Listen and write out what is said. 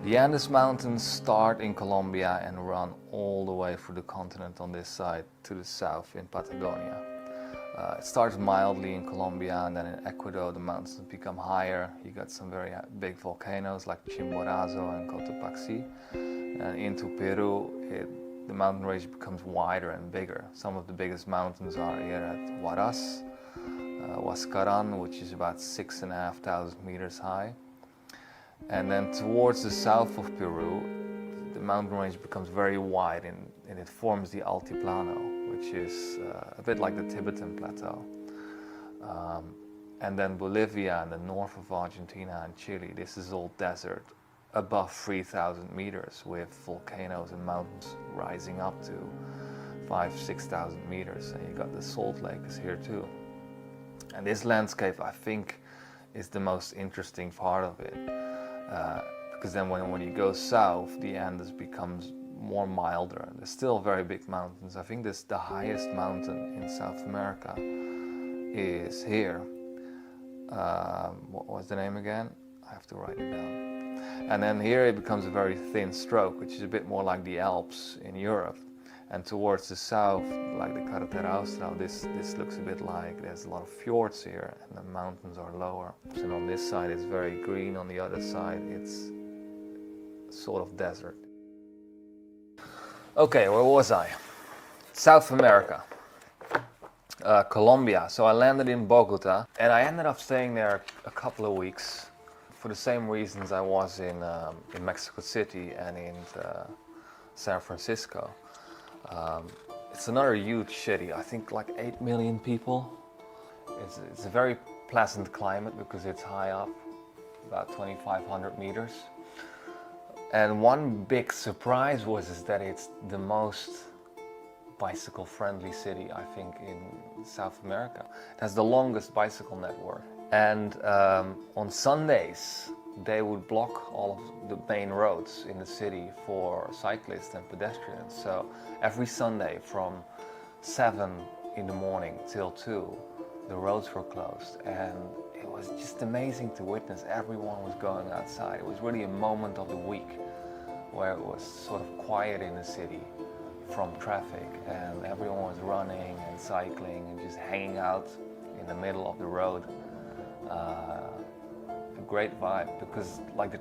The Andes Mountains start in Colombia and run all the way through the continent on this side to the south in Patagonia. It starts mildly in Colombia, and then in Ecuador the mountains become higher. You got some very big volcanoes like Chimborazo and Cotopaxi. And into Peru, the mountain range becomes wider and bigger. Some of the biggest mountains are here at Huaraz, Huascaran, which is about 6,500 meters high. And then towards the south of Peru, the mountain range becomes very wide and it forms the Altiplano, which is a bit like the Tibetan Plateau. And then Bolivia and the north of Argentina and Chile, this is all desert above 3,000 meters with volcanoes and mountains rising up to 5,000-6,000 meters. And you got the Salt Lake is here too. And this landscape, I think, is the most interesting part of it. Because then when you go south, the Andes becomes more milder. There's still very big mountains. I think the highest mountain in South America is here. What was the name again? I have to write it down. And then here it becomes a very thin stroke, which is a bit more like the Alps in Europe. And towards the south, like the Carretera Austral, this looks a bit like there's a lot of fjords here and the mountains are lower. And on this side it's very green, on the other side it's sort of desert. Okay, where was I? South America. Colombia. So I landed in Bogota and I ended up staying there a couple of weeks for the same reasons I was in Mexico City and in San Francisco. It's another huge city, I think like 8 million people. It's a very pleasant climate because it's high up, about 2,500 meters. And one big surprise is that it's the most bicycle-friendly city, I think, in South America. It has the longest bicycle network. And on Sundays, they would block all of the main roads in the city for cyclists and pedestrians. So every Sunday from 7 in the morning till 2, the roads were closed. And it was just amazing to witness. Everyone was going outside. It was really a moment of the week where it was sort of quiet in the city from traffic, and everyone was running and cycling and just hanging out in the middle of the road. A great vibe, because like the